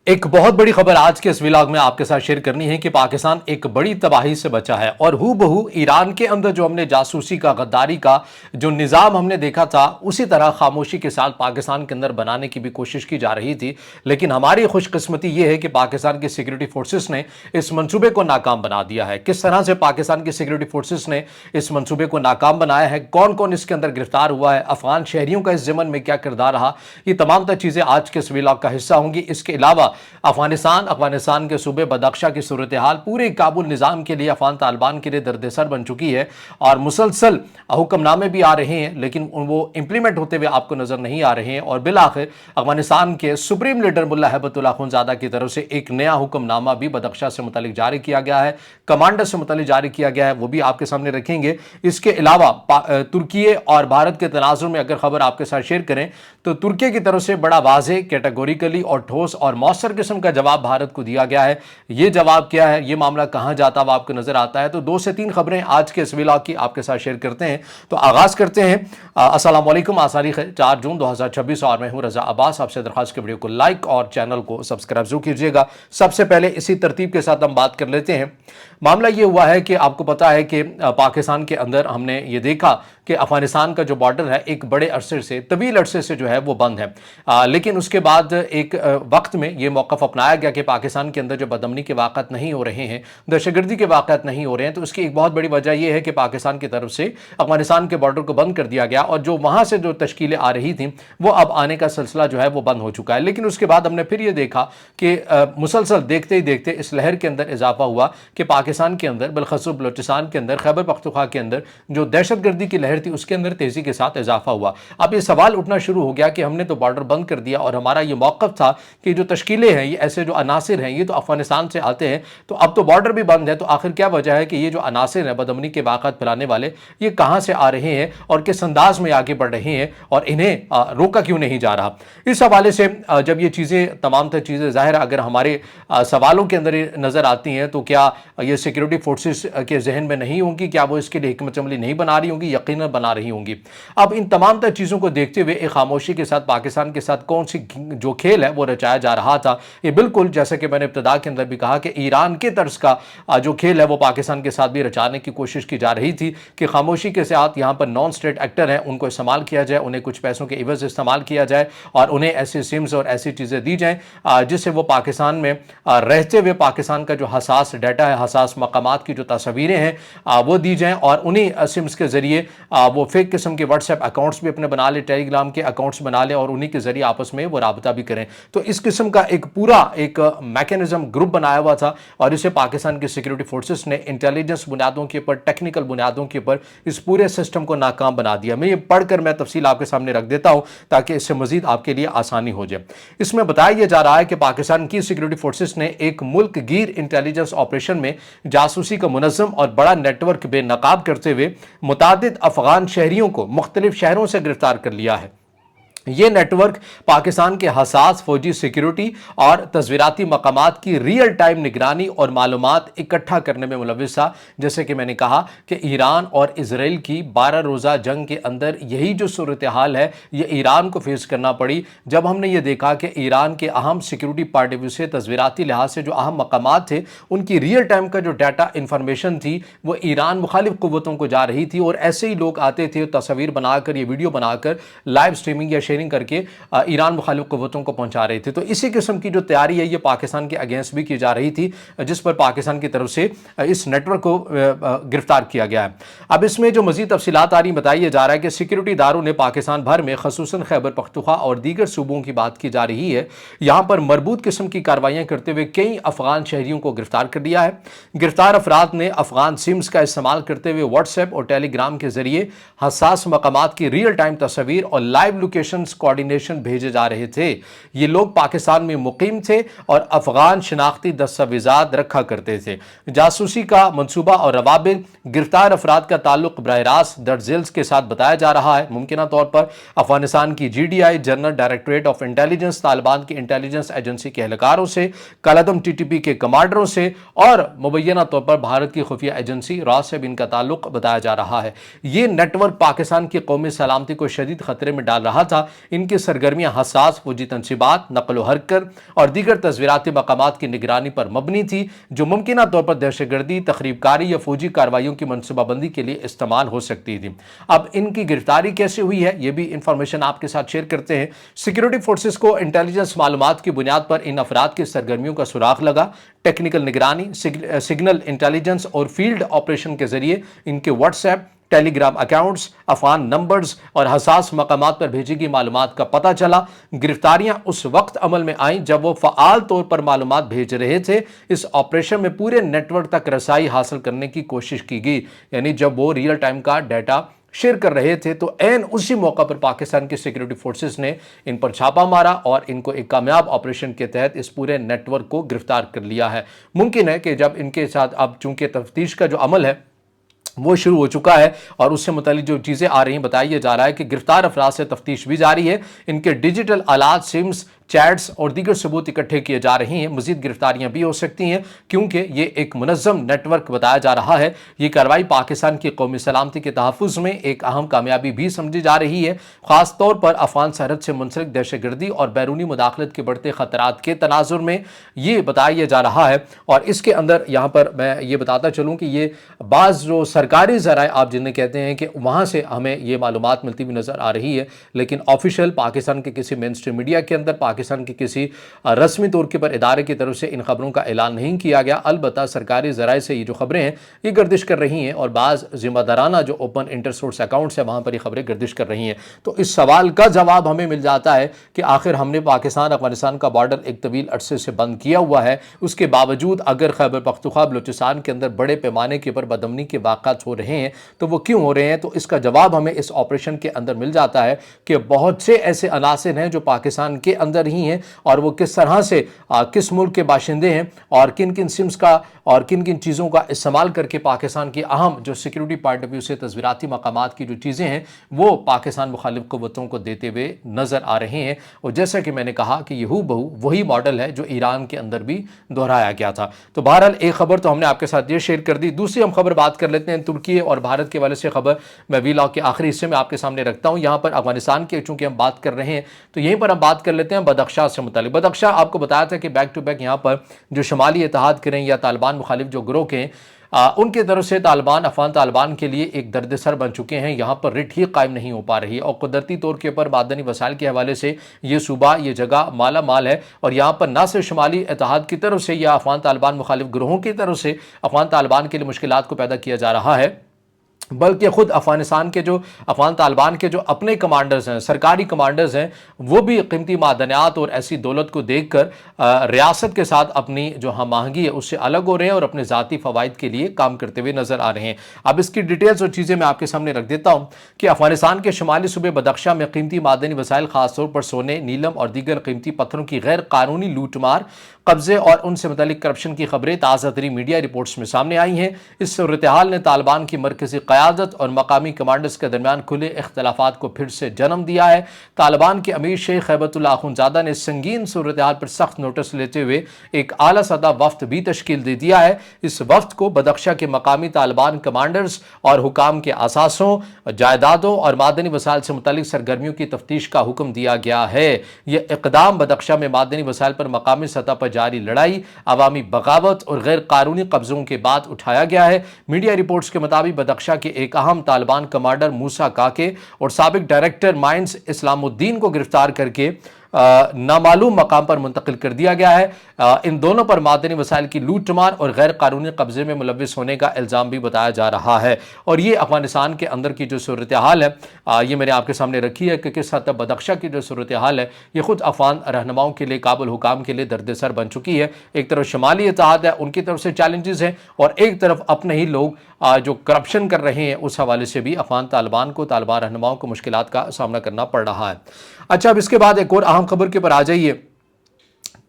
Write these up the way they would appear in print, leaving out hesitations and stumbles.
ایک بہت بڑی خبر آج کے اس ولاگ میں آپ کے ساتھ شیئر کرنی ہے کہ پاکستان ایک بڑی تباہی سے بچا ہے اور ہو بہو ایران کے اندر جو ہم نے جاسوسی کا غداری کا جو نظام ہم نے دیکھا تھا اسی طرح خاموشی کے ساتھ پاکستان کے اندر بنانے کی بھی کوشش کی جا رہی تھی، لیکن ہماری خوش قسمتی یہ ہے کہ پاکستان کی سیکیورٹی فورسز نے اس منصوبے کو ناکام بنا دیا ہے۔ کس طرح سے پاکستان کی سیکیورٹی فورسز نے اس منصوبے کو ناکام بنایا ہے، کون کون اس کے اندر گرفتار ہوا ہے، افغان شہریوں کا اس ضمن میں کیا کردار رہا، یہ تمام تر چیزیں آج کے اس ولاگ کا حصہ ہوں گی۔ اس کے علاوہ افغانستان کے صوبے بدخشاں کی صورتحال پورے کابل نظام کے لیے، افغان طالبان کے لیے درد سر بن چکی ہے اور مسلسل حکم نامے بھی آ رہے ہیں لیکن وہ امپلیمنٹ ہوتے ہوئے آپ کو نظر نہیں آ رہے ہیں، اور بالآخر افغانستان کے سپریم لیڈر ملا ہیبت اللہ خونزادہ کی طرف سے ایک نیا حکم نامہ بھی بدخشاں سے متعلق جاری کیا گیا ہے، کمانڈر سے متعلق جاری کیا گیا ہے، وہ بھی آپ کے سامنے رکھیں گے۔ اس کے علاوہ ترکیے اور بھارت کے تناظر میں اگر خبر آپ کے ساتھ شیئر کریں تو ترکیے کی طرف سے بڑا واضح، کیٹیگوریکلی اور ٹھوس اور مؤثر قسم کا جواب بھارت کو دیا گیا ہے۔ یہ جواب کیا ہے، یہ معاملہ کہاں جاتا وہ آپ کو نظر آتا ہے، تو 2 سے 3 خبریں آج کے اس ولاگ کی آپ کے ساتھ شیئر کرتے ہیں۔ تو آغاز کرتے ہیں۔ السلام علیکم، آج تاریخ 4 جون 2026 اور میں ہوں رضا عباس۔ آپ سے درخواست کے ویڈیو کو لائک اور چینل کو سبسکرائب ضرور کیجیے گا۔ سب سے پہلے اسی ترتیب کے ساتھ ہم بات کر لیتے ہیں۔ معاملہ یہ ہوا ہے کہ آپ کو پتا ہے کہ پاکستان کے اندر ہم نے یہ دیکھا کہ افغانستان کا جو بارڈر ہے ایک بڑے عرصے سے، طویل عرصے سے جو ہے وہ بند ہے، لیکن اس کے بعد ایک وقت میں یہ موقف اپنایا گیا کہ پاکستان کے اندر جو بدامنی کے واقعات نہیں ہو رہے ہیں، دہشت گردی کے واقعات نہیں ہو رہے ہیں، تو اس کی ایک بہت بڑی وجہ یہ ہے کہ پاکستان کی طرف سے افغانستان کے بارڈر کو بند کر دیا گیا اور جو وہاں سے جو تشکیلیں آ رہی تھیں وہ اب آنے کا سلسلہ جو ہے وہ بند ہو چکا ہے۔ لیکن اس کے بعد ہم نے پھر یہ دیکھا کہ مسلسل دیکھتے ہی دیکھتے اس لہر کے اندر اضافہ ہوا کہ پاکستان کے اندر، بالخصوص بلوچستان کے اندر، خیبر پختونخوا کے اندر جو دہشت گردی کی لہر تھی اس کے اندر تیزی کے ساتھ اضافہ ہوا۔ اب یہ سوال اٹھنا شروع ہو گیا کہ ہم نے تو بارڈر بند کر دیا اور ہمارا یہ موقف تھا کہ جو تشکیلیں ہیں، یہ ایسے جو عناصر ہیں، یہ تو افغانستان سے آتے ہیں، تو اب تو بارڈر بھی بند ہے، تو آخر کیا وجہ ہے کہ یہ جو عناصر ہیں بدامنی کے واقعات پھیلانے والے، یہ کہاں سے آ رہے ہیں اور کس انداز میں آگے بڑھ رہے ہیں اور انہیں روکا کیوں نہیں جا رہا۔ اس حوالے سے جب یہ چیزیں، تمام تر چیزیں ظاہر اگر ہمارے سوالوں کے اندر نظر آتی ہیں تو کیا یہ سیکیورٹی فورسز کے ذہن میں نہیں ہوں گی، کیا وہ اس کے لیے حکمت عملی نہیں بنا رہی ہوں گی؟ یقیناً بنا رہی ہوں گی۔ اب ان تمام تر چیزوں کو دیکھتے ہوئے ایک خاموشی کے ساتھ پاکستان کے ساتھ کون سی جو کھیل ہے وہ رچایا جا رہا تھا، یہ بالکل جیسا کہ میں نے ابتدا کے اندر بھی کہا کہ ایران کے طرز کا جو کھیل ہے وہ پاکستان کے ساتھ بھی رچانے کی کوشش کی جا رہی تھی کہ خاموشی کے ساتھ یہاں پر نان سٹیٹ ایکٹر ہیں ان کو استعمال کیا جائے، انہیں کچھ پیسوں کے عوض استعمال کیا جائے اور انہیں ایسے سمز اور ایسی چیزیں دی جائیں جس سے وہ پاکستان میں رہتے ہوئے پاکستان کا جو حساس ڈیٹا ہے، حساس مقامات کی جو تصاویریں ہیں وہ دی جائیں، اور انہیں سمز کے ذریعے وہ فیک قسم کے واٹس ایپ اکاؤنٹس بھی اپنے بنا لے، ٹیلی گرام کے اکاؤنٹس بنا لے اور انہی کے ذریعے آپس میں وہ رابطہ بھی کریں۔ تو اس قسم کا ایک پورا ایک میکینزم گروپ بنایا ہوا تھا اور اسے پاکستان کی سیکیورٹی فورسز نے انٹیلیجنس بنیادوں کے اوپر، ٹیکنیکل بنیادوں کے اوپر اس پورے سسٹم کو ناکام بنا دیا۔ میں یہ پڑھ کر میں تفصیل آپ کے سامنے رکھ دیتا ہوں تاکہ اس سے مزید آپ کے لیے آسانی ہو جائے۔ اس میں بتایا یہ جا رہا ہے کہ پاکستان کی سیکیورٹی فورسز نے ایک ملک گیر انٹیلیجنس آپریشن میں جاسوسی کا منظم اور بڑا نیٹ ورک بے نقاب کرتے ہوئے متعدد افغان شہریوں کو مختلف شہروں سے گرفتار کر لیا ہے۔ یہ نیٹ ورک پاکستان کے حساس فوجی سیکیورٹی اور تصویراتی مقامات کی ریئل ٹائم نگرانی اور معلومات اکٹھا کرنے میں ملوث تھا۔ جیسے کہ میں نے کہا کہ ایران اور اسرائیل کی 12 روزہ جنگ کے اندر یہی جو صورتحال ہے یہ ایران کو فیس کرنا پڑی جب ہم نے یہ دیکھا کہ ایران کے اہم سیکیورٹی پارٹ آف ویو سے، تصویراتی لحاظ سے جو اہم مقامات تھے ان کی ریئل ٹائم کا جو ڈیٹا انفارمیشن تھی وہ ایران مخالف قوتوں کو جا رہی تھی، اور ایسے ہی لوگ آتے تھے تصویر بنا کر، یہ ویڈیو بنا کر لائیو سٹریمنگ یا شیئرنگ کر کے ایران مخالف قوتوں کو پہنچا رہے تھے۔ تو اسی قسم کی جو تیاری ہے یہ پاکستان کے اگینسٹ بھی کی جا رہی تھی، جس پر پاکستان کی طرف سے اس نیٹ ورک کو گرفتار کیا گیا ہے۔ اب اس میں جو مزید تفصیلات آ رہی بتایا جا رہا ہے کہ سیکیورٹی اداروں نے پاکستان بھر میں خصوصاً خیبر پختونخوا اور دیگر صوبوں کی بات کی جا رہی ہے، یہاں پر مربوط قسم کی کارروائیاں کرتے ہوئے کئی افغان شہریوں کو گرفتار کر دیا ہے۔ گرفتار افراد نے افغان سمز کا استعمال کرتے ہوئے واٹس ایپ اور ٹیلی گرام کے ذریعے حساس مقامات کی ریئل ٹائم تصاویر اور لائیو لوکیشنز کوارڈینیشن بھیجے جا رہے تھے۔ یہ لوگ پاکستان میں مقیم تھے اور افغان شناختی دستاویزات رکھا کرتے تھے۔ جاسوسی کا منصوبہ اور روابط، گرفتار افراد کا تعلق براہ راست درج ذیل کے ساتھ بتایا جا رہا ہے۔ ممکنہ طور پر افغانستان کی G D I, general directorate of intelligence, Taliban کی انٹیلیجنس ایجنسی کے اہلکاروں سے، کالعدم ٹی ٹی پی کے کمانڈروں سے اور مبینہ طور پر بھارت کی خفیہ ایجنسی را سے بھی ان کا تعلق بتایا جا رہا ہے۔ یہ نیٹ ورک پاکستان کی قومی سلامتی کو شدید خطرے میں ڈال رہا تھا ان کی سرگرمیاں حساس فوجی تنصیبات، نقل و حرکت اور دیگر تصویراتی مقامات کی نگرانی پر مبنی تھی جو ممکنہ طور پر دہشت گردی، تخریب کاری یا فوجی کارروائیوں کی منصوبہ بندی کے لیے استعمال ہو سکتی تھی۔ اب ان کی گرفتاری کیسے ہوئی ہے یہ بھی انفارمیشن آپ کے ساتھ شیئر کرتے ہیں۔ سیکیورٹی فورسز کو انٹیلیجنس معلومات کی بنیاد پر ان افراد کی سرگرمیوں کا سراغ لگا۔ ٹیکنیکل نگرانی، سگنل انٹیلیجنس اور فیلڈ آپریشن کے ذریعے ان کے واٹس ایپ، ٹیلی گرام اکاؤنٹس، افغان نمبرز اور حساس مقامات پر بھیجی گئی معلومات کا پتہ چلا۔ گرفتاریاں اس وقت عمل میں آئیں جب وہ فعال طور پر معلومات بھیج رہے تھے۔ اس آپریشن میں پورے نیٹ ورک تک رسائی حاصل کرنے کی کوشش کی گئی، یعنی جب وہ ریئل ٹائم کا ڈیٹا شیئر کر رہے تھے تو عین اسی موقع پر پاکستان کی سیکیورٹی فورسز نے ان پر چھاپا مارا اور ان کو ایک کامیاب آپریشن کے تحت اس پورے نیٹ ورک کو گرفتار کر لیا ہے۔ ممکن ہے کہ جب ان کے ساتھ اب چونکہ تفتیش کا جو عمل ہے وہ شروع ہو چکا ہے اور اس سے متعلق جو چیزیں آ رہی ہیں بتایا جا رہا ہے کہ گرفتار افراد سے تفتیش بھی جاری ہے، ان کے ڈیجیٹل آلات، سمز، چیٹس اور دیگر ثبوت اکٹھے کیے جا رہے ہیں۔ مزید گرفتاریاں بھی ہو سکتی ہیں کیونکہ یہ ایک منظم نیٹ ورک بتایا جا رہا ہے۔ یہ کارروائی پاکستان کی قومی سلامتی کے تحفظ میں ایک اہم کامیابی بھی سمجھی جا رہی ہے، خاص طور پر افغان سرحد سے منسلک دہشت گردی اور بیرونی مداخلت کے بڑھتے خطرات کے تناظر میں یہ بتایا جا رہا ہے۔ اور اس کے اندر یہاں پر میں یہ بتاتا چلوں کہ یہ بعض جو سرکاری ذرائع آپ جنہیں کہتے ہیں کہ وہاں سے ہمیں یہ معلومات ملتی بھی نظر آ رہی ہے، لیکن آفیشیل پاکستان کے کسی مین اسٹریم میڈیا کے اندر پاکستان کے کسی رسمی طور کے پر ادارے کی طرف سے ان خبروں کا اعلان نہیں کیا گیا۔ البتہ سرکاری ذرائع سے یہ جو خبریں ہیں یہ گردش کر رہی ہیں اور بعض ذمہ دارانہ جو اوپن انٹر سورس اکاؤنٹس ہیں وہاں پر یہ خبریں گردش کر رہی ہیں۔ تو اس سوال کا جواب ہمیں مل جاتا ہے کہ آخر ہم نے پاکستان افغانستان کا بارڈر ایک طویل عرصے سے بند کیا ہوا ہے، اس کے باوجود اگر خیبر پختونخوا بلوچستان کے اندر بڑے پیمانے کے پر بدامنی کے واقعات ہو رہے ہیں تو وہ کیوں ہو رہے ہیں؟ تو اس کا جواب ہمیں اس آپریشن کے اندر مل جاتا ہے کہ بہت سے ایسے عناصر ہیں جو پاکستان کے اندر ہی ہیں اور وہ کس طرح سے کس ملک کے باشندے ہیں اور کن کن سمز کا اور کن کن چیزوں کا استعمال کر کے پاکستان کی اہم جو سیکیورٹی پوائنٹ آف ویو سے تصویراتی مقامات کی جو چیزیں ہیں وہ پاکستان مخالف قوتوں کو دیتے ہوئے نظر آ رہے ہیں۔ اور جیسا کہ میں نے کہا کہ یہ ہو بہو وہی ماڈل ہے جو ایران کے اندر بھی دہرایا گیا تھا۔ تو بہرحال ایک خبر تو ہم نے آپ کے ساتھ یہ شیئر کر دی۔ دوسری ہم خبر بات کر لیتے ہیں ترکی اور بھارت کے حوالے سے خبر میں وی لاگ کے آخری حصے میں آپ کے سامنے رکھتا ہوں۔ یہاں پر افغانستان کے چونکہ ہم بات کر رہے ہیں تو یہیں پر ہم بات کر لیتے ہیں بدخشاں سے متعلق۔ بدخشاں آپ کو بتایا تھا کہ بیک ٹو بیک یہاں پر جو شمالی اتحاد کریں یا طالبان مخالف جو گروہ کے ان کی طرف سے طالبان افغان طالبان کے لیے ایک درد سر بن چکے ہیں۔ یہاں پر رٹ ہی قائم نہیں ہو پا رہی اور قدرتی طور کے اوپر معدنی وسائل کے حوالے سے یہ صوبہ یہ جگہ مالا مال ہے اور یہاں پر نہ صرف شمالی اتحاد کی طرف سے یا افغان طالبان مخالف گروہوں کی طرف سے افغان طالبان کے لیے مشکلات کو پیدا کیا جا رہا ہے بلکہ خود افغان طالبان کے جو اپنے کمانڈرز ہیں، سرکاری کمانڈرز ہیں، وہ بھی قیمتی معدنیات اور ایسی دولت کو دیکھ کر ریاست کے ساتھ اپنی جو ہم آہنگی ہے اس سے الگ ہو رہے ہیں اور اپنے ذاتی فوائد کے لیے کام کرتے ہوئے نظر آ رہے ہیں۔ اب اس کی ڈیٹیلز اور چیزیں میں آپ کے سامنے رکھ دیتا ہوں کہ افغانستان کے شمالی صوبے بدخشاں میں قیمتی معدنی وسائل خاص طور پر سونے، نیلم اور دیگر قیمتی پتھروں کی غیر قانونی لوٹ مار، قبضے اور ان سے متعلق کرپشن کی خبریں تازہ ترین میڈیا رپورٹس میں سامنے آئی ہیں۔ اس صورتحال نے طالبان کی مرکزی قیادت اور مقامی کمانڈرز کے درمیان کھلے اختلافات کو پھر سے جنم دیا ہے۔ طالبان کے امیر شیخ ہیبت اللہ اخندزادہ نے سنگین صورتحال پر سخت نوٹس لیتے ہوئے ایک اعلیٰ سطح وفد بھی تشکیل دے دیا ہے۔ اس وفد کو بدخشاں کے مقامی طالبان کمانڈرز اور حکام کے اثاثوں، جائیدادوں اور معدنی وسائل سے متعلق سرگرمیوں کی تفتیش کا حکم دیا گیا ہے۔ یہ اقدام بدخشاں میں معدنی وسائل پر مقامی سطح پر جاری لڑائی، عوامی بغاوت اور غیر قانونی قبضوں کے بعد اٹھایا گیا ہے۔ میڈیا رپورٹس کے مطابق بدخشاں کے ایک اہم طالبان کمانڈر موسیٰ کاکے اور سابق ڈائریکٹر مائنز اسلام الدین کو گرفتار کر کے نامعلوم مقام پر منتقل کر دیا گیا ہے۔ ان دونوں پر معدنی وسائل کی لوٹ مار اور غیر قانونی قبضے میں ملوث ہونے کا الزام بھی بتایا جا رہا ہے۔ اور یہ افغانستان کے اندر کی جو صورتحال ہے یہ میں نے آپ کے سامنے رکھی ہے کہ کس حد تک بدخشاں کی جو صورتحال ہے یہ خود افغان رہنماؤں کے لیے، کابل حکام کے لیے درد سر بن چکی ہے۔ ایک طرف شمالی اتحاد ہے، ان کی طرف سے چیلنجز ہیں اور ایک طرف اپنے ہی لوگ جو کرپشن کر رہے ہیں اس حوالے سے بھی افغان طالبان رہنماؤں کو مشکلات کا سامنا کرنا پڑ رہا ہے۔ اچھا اب اس کے بعد ایک اور اہم خبر کے پر آ جائیے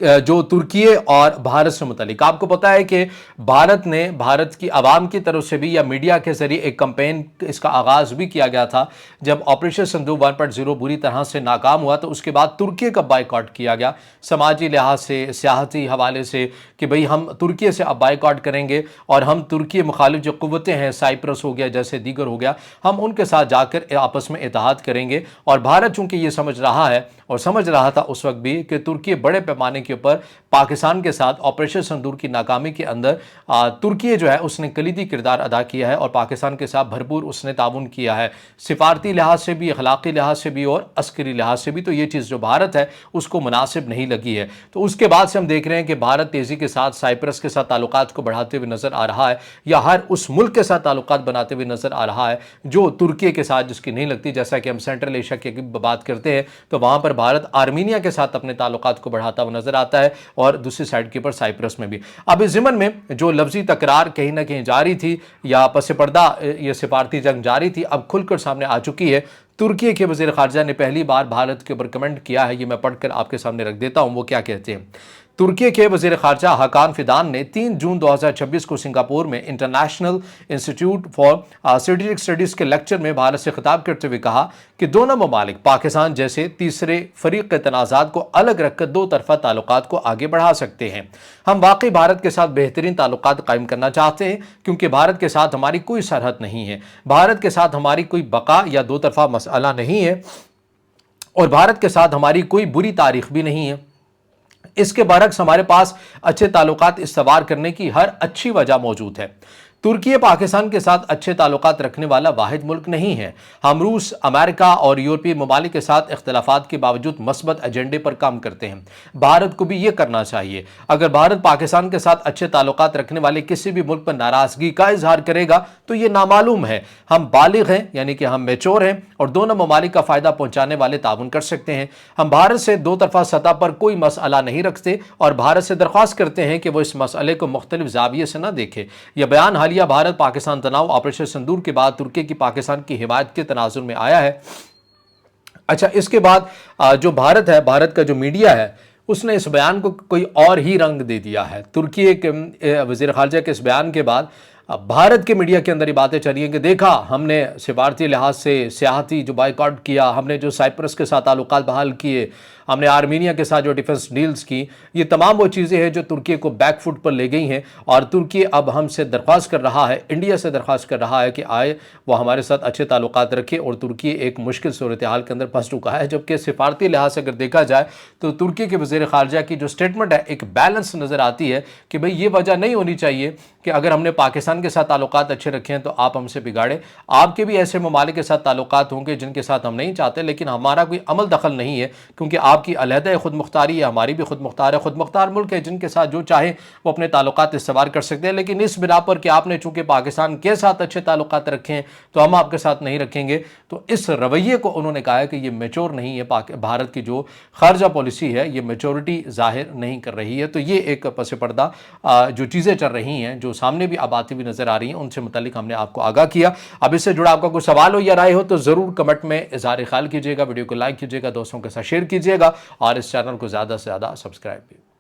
جو ترکی اور بھارت سے متعلق آپ کو پتا ہے کہ بھارت نے بھارت کی عوام کی طرف سے بھی یا میڈیا کے ذریعے ایک کمپین اس کا آغاز بھی کیا گیا تھا جب آپریشن سندوق 1.0 بری طرح سے ناکام ہوا تو اس کے بعد ترکی کا بائیکاٹ کیا گیا سماجی لحاظ سے سیاحتی حوالے سے کہ بھئی ہم ترکی سے اب بائیکاٹ کریں گے اور ہم ترکی مخالف جو قوتیں ہیں سائپرس ہو گیا جیسے دیگر ہو گیا ہم ان کے ساتھ جا کر آپس میں اتحاد کریں گے اور بھارت چونکہ یہ سمجھ رہا ہے اور سمجھ رہا تھا اس وقت بھی کہ ترکی بڑے پیمانے کے اوپر پاکستان کے ساتھ آپریشن سندور کی ناکامی کے اندر ترکی جو ہے اس نے کلیدی کردار ادا کیا ہے اور پاکستان کے ساتھ بھرپور اس نے تعاون کیا ہے سفارتی لحاظ سے بھی اخلاقی لحاظ سے بھی اور عسکری لحاظ سے بھی تو یہ چیز جو بھارت ہے اس کو مناسب نہیں لگی ہے تو اس کے بعد سے ہم دیکھ رہے ہیں کہ بھارت تیزی کے ساتھ سائپرس کے ساتھ تعلقات کو بڑھاتے ہوئے نظر آ رہا ہے یا ہر اس ملک کے ساتھ تعلقات بناتے ہوئے نظر آ رہا ہے جو ترکی کے ساتھ جس کی نہیں لگتی جیسا کہ ہم سینٹرل ایشیا کی بات کرتے ہیں تو وہاں پر بھارت آرمینیا کے ساتھ اپنے تعلقات کو بڑھاتا ہوا نظر آتا ہے اور دوسری سائڈ کے اوپر سائپرس میں بھی اب اس ضمن میں جو لفظی تکرار کہیں نہ کہیں جاری تھی یا پس پردہ یہ سفارتی جنگ جاری تھی اب کھل کر سامنے آ چکی ہے ترکی کے وزیر خارجہ نے پہلی بار بھارت کے اوپر کمنٹ کیا ہے یہ میں پڑھ کر آپ کے سامنے رکھ دیتا ہوں وہ کیا کہتے ہیں ترکی کے وزیر خارجہ حاکان فیدان نے 3 جون 2026 کو سنگاپور میں international institute for strategic studies کے لیکچر میں بھارت سے خطاب کرتے ہوئے کہا کہ دونوں ممالک پاکستان جیسے تیسرے فریق کے تنازعات کو الگ رکھ کر دو طرفہ تعلقات کو آگے بڑھا سکتے ہیں ہم واقعی بھارت کے ساتھ بہترین تعلقات قائم کرنا چاہتے ہیں کیونکہ بھارت کے ساتھ ہماری کوئی سرحد نہیں ہے بھارت کے ساتھ ہماری کوئی بقا یا دو طرفہ مسئلہ نہیں ہے اور بھارت کے ساتھ ہماری کوئی بری تاریخ بھی نہیں ہے اس کے برعکس ہمارے پاس اچھے تعلقات استوار کرنے کی ہر اچھی وجہ موجود ہے ترکی پاکستان کے ساتھ اچھے تعلقات رکھنے والا واحد ملک نہیں ہے ہم روس امریکہ اور یورپی ممالک کے ساتھ اختلافات کے باوجود مثبت ایجنڈے پر کام کرتے ہیں بھارت کو بھی یہ کرنا چاہیے اگر بھارت پاکستان کے ساتھ اچھے تعلقات رکھنے والے کسی بھی ملک پر ناراضگی کا اظہار کرے گا تو یہ نامعلوم ہے ہم بالغ ہیں یعنی کہ ہم میچور ہیں اور دونوں ممالک کا فائدہ پہنچانے والے تعاون کر سکتے ہیں ہم بھارت سے دو طرفہ سطح پر کوئی مسئلہ نہیں رکھتے اور بھارت سے درخواست کرتے ہیں کہ وہ اس مسئلے کو مختلف زاویے سے نہ دیکھے یہ بیان حالیہ بھارت پاکستان تناؤ آپریشن سندور کے بعد ترکی کی پاکستان کی حمایت کے تناظر میں آیا ہے اچھا اس کے بعد جو بھارت ہے بھارت کا جو میڈیا ہے اس نے اس بیان کو کوئی اور ہی رنگ دے دیا ہے ترکی کے وزیر خارجہ کے اس بیان کے بعد بھارت کے میڈیا کے اندر یہ باتیں چلی ہیں کہ دیکھا ہم نے سفارتی لحاظ سے سیاحتی جو بائیکاٹ کیا ہم نے جو سائپرس کے ساتھ تعلقات بحال کیے ہم نے آرمینیا کے ساتھ جو ڈیفنس ڈیلز کی یہ تمام وہ چیزیں ہیں جو ترکی کو بیک فٹ پر لے گئی ہیں اور ترکی اب ہم سے درخواست کر رہا ہے انڈیا سے درخواست کر رہا ہے کہ آئے وہ ہمارے ساتھ اچھے تعلقات رکھے اور ترکی ایک مشکل صورتحال کے اندر پھنس چکا ہے جبکہ سفارتی لحاظ سے اگر دیکھا جائے تو ترکی کے وزیر خارجہ کی جو سٹیٹمنٹ ہے ایک بیلنس نظر آتی ہے کہ بھئی یہ وجہ نہیں ہونی چاہیے کہ اگر ہم نے پاکستان کے ساتھ تعلقات اچھے رکھے ہیں تو آپ ہم سے بگاڑے آپ کے بھی ایسے ممالک کے ساتھ تعلقات ہوں گے جن کے ساتھ ہم نہیں چاہتے لیکن ہمارا کوئی عمل دخل نہیں ہے کیونکہ آپ کی علیحدہ خود مختاری ہے ہماری بھی خود مختار ہے خود مختار ملک ہے جن کے ساتھ جو چاہیں وہ اپنے تعلقات استوار کر سکتے ہیں لیکن اس بنا پر کہ آپ نے چونکہ پاکستان کے ساتھ اچھے تعلقات رکھے ہیں تو ہم آپ کے ساتھ نہیں رکھیں گے تو اس رویے کو انہوں نے کہا ہے کہ یہ میچور نہیں ہے بھارت کی جو خارجہ پالیسی ہے یہ میچورٹی ظاہر نہیں کر رہی ہے تو یہ ایک پس پردہ جو چیزیں چل رہی ہیں جو سامنے بھی اب آتی ہوئی نظر آ رہی ہیں ان سے متعلق ہم نے آپ کو آگاہ کیا اب اس سے جڑا آپ کا کوئی سوال ہو یا رائے ہو تو ضرور کمنٹ میں اظہار خیال کیجیے گا ویڈیو کو لائک کیجیے گا دوستوں کے ساتھ شیئر کیجیے گا اور اس چینل کو زیادہ سے زیادہ سبسکرائب بھی